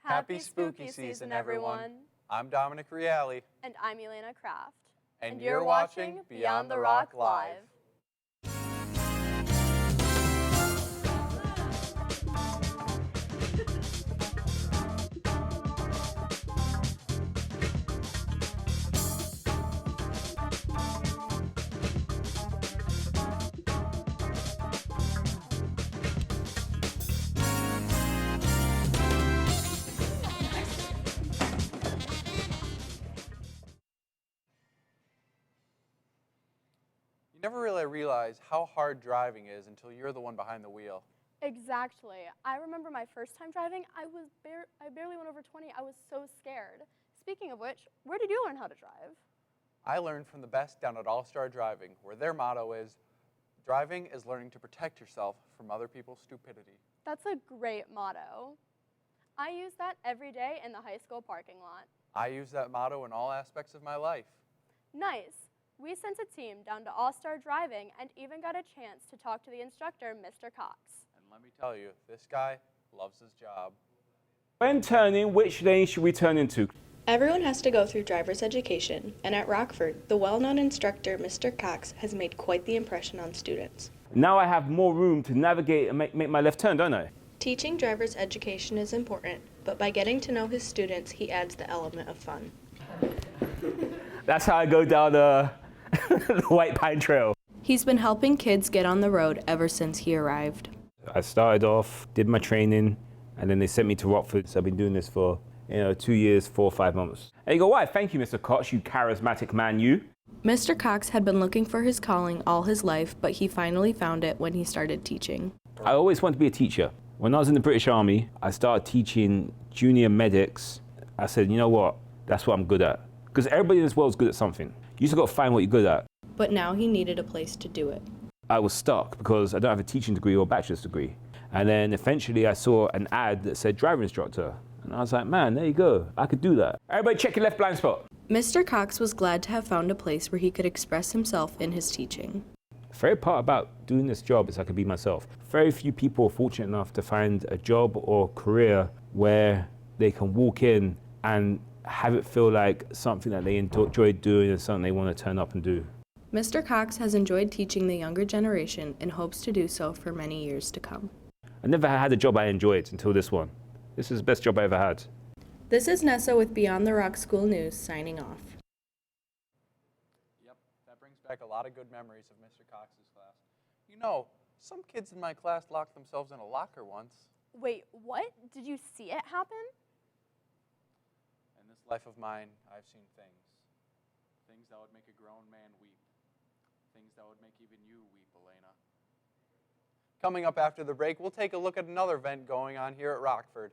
Happy spooky season, everyone. I'm Dominic Reale. And I'm Elena Kraft. And you're watching Beyond the Rock Live. You never really realize how hard driving is until you're the one behind the wheel. Exactly. I remember my first time driving, I barely went over 20. I was so scared. Speaking of which, where did you learn how to drive? I learned from the best down at All Star Driving, where their motto is, driving is learning to protect yourself from other people's stupidity. That's a great motto. I use that every day in the high school parking lot. I use that motto in all aspects of my life. Nice. We sent a team down to All Star Driving and even got a chance to talk to the instructor, Mr. Cox. And let me tell you, this guy loves his job. When turning, which lane should we turn into? Everyone has to go through driver's education, and at Rockford, the well-known instructor, Mr. Cox, has made quite the impression on students. Now I have more room to navigate and make my left turn, don't I? Teaching driver's education is important, but by getting to know his students, he adds the element of fun. That's how I go down the White Pine Trail. He's been helping kids get on the road ever since he arrived. I started off, did my training, and then they sent me to Rockford. So I've been doing this for 2 years, 4 or 5 months. And you go, why? Thank you, Mr. Cox, you charismatic man, you. Mr. Cox had been looking for his calling all his life, but he finally found it when he started teaching. I always wanted to be a teacher. When I was in the British Army, I started teaching junior medics. I said, you know what? That's what I'm good at. Because everybody in this world is good at something. You just got to find what you're good at. But now he needed a place to do it. I was stuck because I don't have a teaching degree or a bachelor's degree. And then eventually I saw an ad that said driver instructor. And I was like, man, there you go. I could do that. Everybody check your left blind spot. Mr. Cox was glad to have found a place where he could express himself in his teaching. The favorite part about doing this job is I could be myself. Very few people are fortunate enough to find a job or career where they can walk in and have it feel like something that they enjoy doing and something they want to turn up and do. Mr. Cox has enjoyed teaching the younger generation and hopes to do so for many years to come. I never had a job I enjoyed until this one. This is the best job I ever had. This is Nessa with Beyond the Rock School News signing off. Yep, that brings back a lot of good memories of Mr. Cox's class. You know, some kids in my class locked themselves in a locker once. Wait, what? Did you see it happen? In this life of mine, I've seen things. Things that would make a grown man weep. Things that would make even you weep, Elena. Coming up after the break, we'll take a look at another event going on here at Rockford.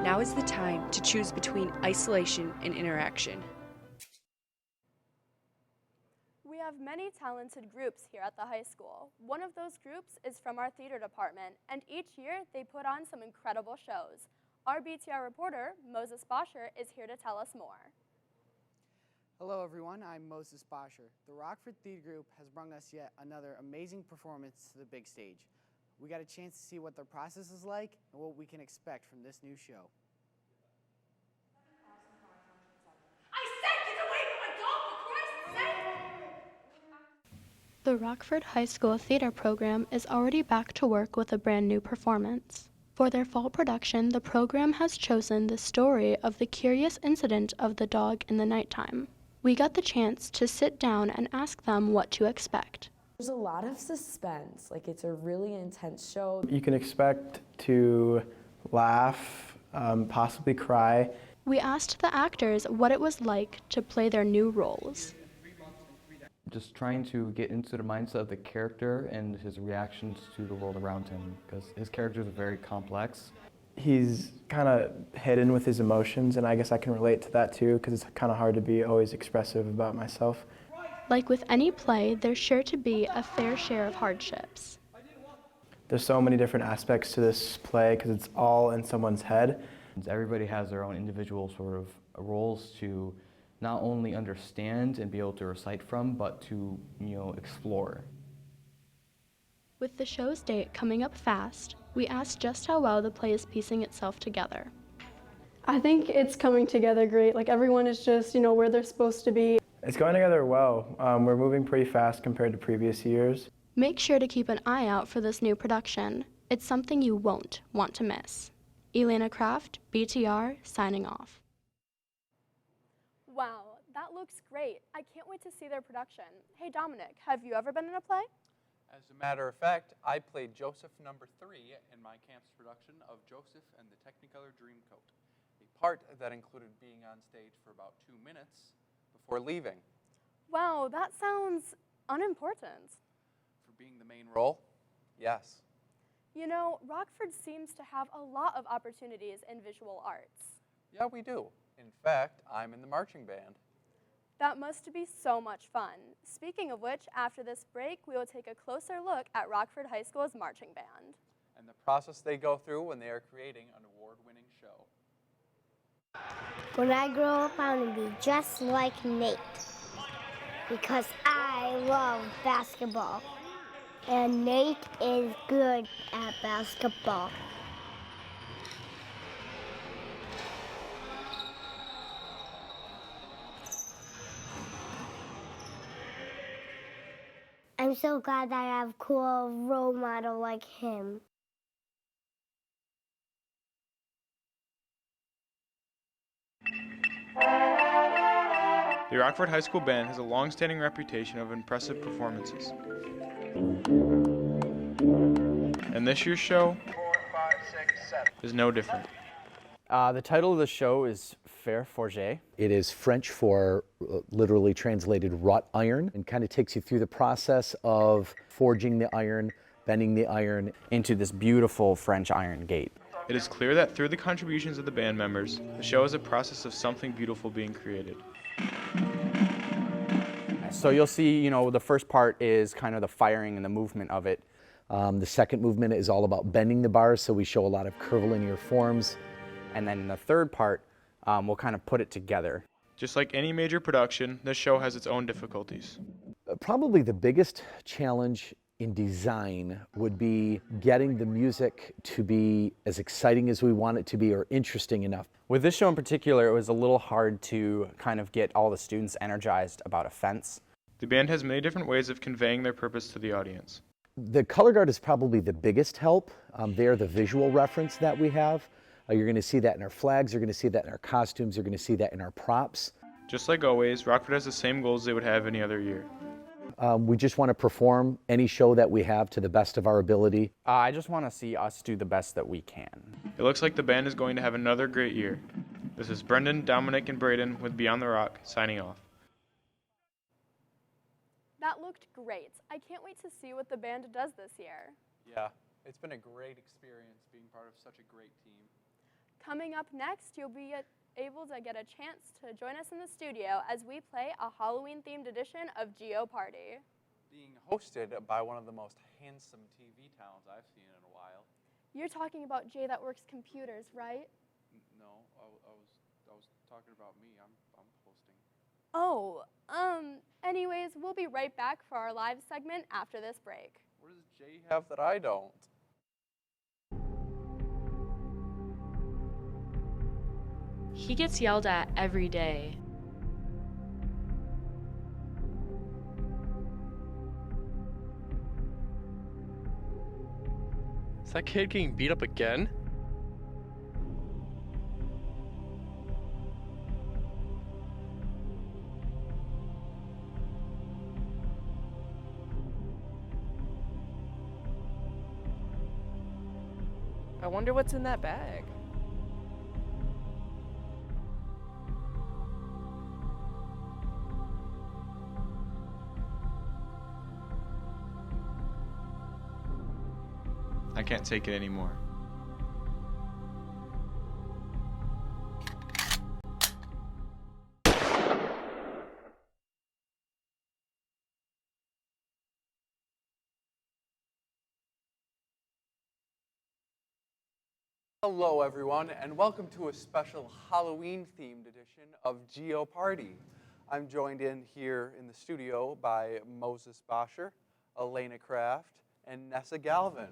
Now is the time to choose between isolation and interaction. We have many talented groups here at the high school. One of those groups is from our theater department, and each year they put on some incredible shows. Our BTR reporter, Moses Bosher, is here to tell us more. Hello everyone, I'm Moses Bosher. The Rockford Theater Group has brought us yet another amazing performance to the big stage. We got a chance to see what their process is like and what we can expect from this new show. The Rockford High School theater program is already back to work with a brand new performance. For their fall production, the program has chosen the story of the curious incident of the dog in the nighttime. We got the chance to sit down and ask them what to expect. There's a lot of suspense, like it's a really intense show. You can expect to laugh, possibly cry. We asked the actors what it was like to play their new roles. Just trying to get into the mindset of the character and his reactions to the world around him, because his characters are very complex. he's kind of hidden with his emotions, and I guess I can relate to that too, because it's kind of hard to be always expressive about myself. Like with any play, there's sure to be a fair share of hardships. There's so many different aspects to this play because it's all in someone's head. Everybody has their own individual sort of roles to not only understand and be able to recite from, but to, explore. With the show's date coming up fast, we asked just how well the play is piecing itself together. I think it's coming together great. Like everyone is just, where they're supposed to be. It's going together well. We're moving pretty fast compared to previous years. Make sure to keep an eye out for this new production. It's something you won't want to miss. Elena Kraft, BTR, signing off. Wow, that looks great. I can't wait to see their production. Hey Dominic, have you ever been in a play? As a matter of fact, I played Joseph number 3 in my camp's production of Joseph and the Technicolor Dreamcoat, a part that included being on stage for about 2 minutes before leaving. Wow, that sounds unimportant. For being the main role, yes. Rockford seems to have a lot of opportunities in visual arts. Yeah, we do. In fact, I'm in the marching band. That must be so much fun. Speaking of which, after this break, we will take a closer look at Rockford High School's marching band. And the process they go through when they are creating an award-winning show. When I grow up, I want to be just like Nate. Because I love basketball. And Nate is good at basketball. I'm so glad that I have a cool role model like him. The Rockford High School Band has a long-standing reputation of impressive performances. And this year's show is no different. The title of the show is Fer Forger. It is French for literally translated wrought iron, and kind of takes you through the process of forging the iron, bending the iron into this beautiful French iron gate. It is clear that through the contributions of the band members, the show is a process of something beautiful being created. So you'll see, the first part is kind of the firing and the movement of it. The second movement is all about bending the bars, so we show a lot of curvilinear forms. And then in the third part, we'll kind of put it together. Just like any major production, this show has its own difficulties. Probably the biggest challenge in design would be getting the music to be as exciting as we want it to be or interesting enough. With this show in particular, it was a little hard to kind of get all the students energized about a fence. The band has many different ways of conveying their purpose to the audience. The color guard is probably the biggest help. They're the visual reference that we have. You're going to see that in our flags, you're going to see that in our costumes, you're going to see that in our props. Just like always, Rockford has the same goals they would have any other year. We just want to perform any show that we have to the best of our ability. I just want to see us do the best that we can. It looks like the band is going to have another great year. This is Brendan, Dominic, and Braden with Beyond the Rock, signing off. That looked great. I can't wait to see what the band does this year. Yeah, it's been a great experience being part of such a great team. Coming up next, you'll be able to get a chance to join us in the studio as we play a Halloween-themed edition of Geoparty. Being hosted by one of the most handsome TV talents I've seen in a while. You're talking about Jay that works computers, right? No, I was talking about me. I'm hosting. Oh, anyways, we'll be right back for our live segment after this break. What does Jay have that I don't? He gets yelled at every day. Is that kid getting beat up again? I wonder what's in that bag. I can't take it anymore. Hello, everyone, and welcome to a special Halloween-themed edition of Geo Party. I'm joined in here in the studio by Moses Boscher, Elena Kraft, and Nessa Galvin.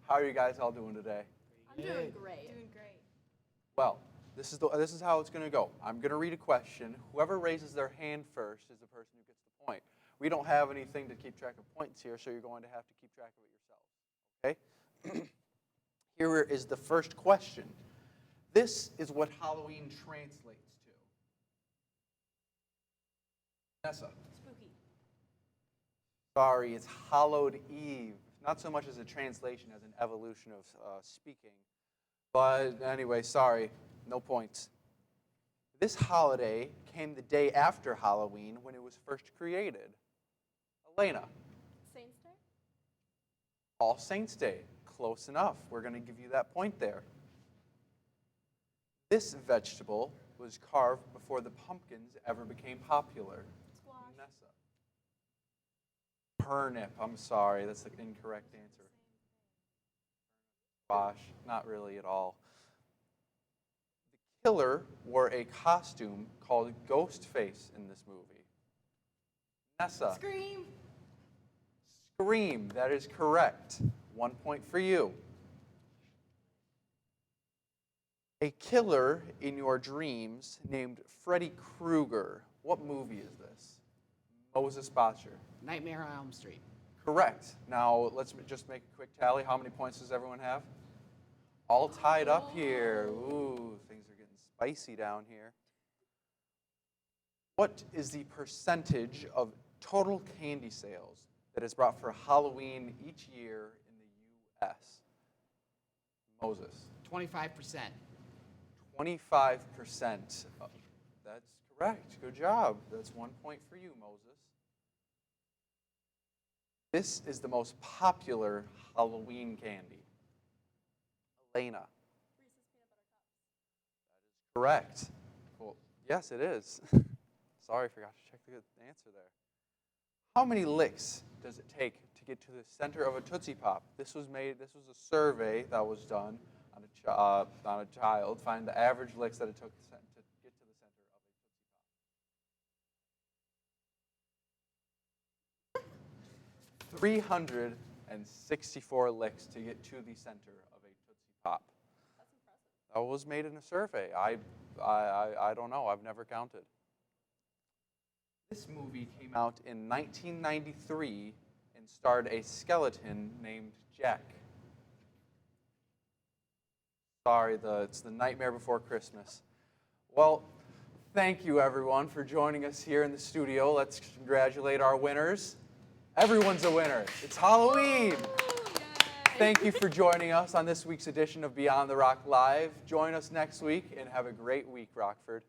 How are you guys all doing today? I'm doing great. Doing great. Well, this is how it's going to go. I'm going to read a question. Whoever raises their hand first is the person who gets the point. We don't have anything to keep track of points here, so you're going to have to keep track of it yourselves. Okay? Here is the first question. This is what Halloween translates to. Nessa. Spooky. Sorry, it's Hallowed Eve. Not so much as a translation as an evolution of speaking. But anyway, sorry, no points. This holiday came the day after Halloween when it was first created. Elena. Saints Day? All Saints Day. Close enough. We're going to give you that point there. This vegetable was carved before the pumpkins ever became popular. Squash. Nessa. Turnip. I'm sorry. That's the incorrect answer. Squash. Not really at all. The killer wore a costume called Ghostface in this movie. Nessa. Scream. Scream. That is correct. 1 point for you. A killer in your dreams named Freddy Krueger. What movie is this? Moses Boscher. Nightmare on Elm Street. Correct. Now, let's just make a quick tally. How many points does everyone have? All tied up here. Ooh, things are getting spicy down here. What is the percentage of total candy sales that is brought for Halloween each year in the U.S.? Moses. 25%. 25%. That's correct. Good job. That's 1 point for you, Moses. This is the most popular Halloween candy. Elena. Reese's Peanut Butter Cups. That is correct. Well, yes, it is. Sorry, I forgot to check the answer there. How many licks does it take to get to the center of a Tootsie Pop? This was a survey that was done on a child. Find the average licks that it took to get to the center of a Tootsie Pop. 364 licks to get to the center of a Tootsie Pop. That's impressive. That was made in a survey. I don't know. I've never counted. This movie came out in 1993 and starred a skeleton named Jack. Sorry, it's the Nightmare Before Christmas. Well, thank you everyone for joining us here in the studio. Let's congratulate our winners. Everyone's a winner. It's Halloween. Thank you for joining us on this week's edition of Beyond the Rock Live. Join us next week and have a great week, Rockford.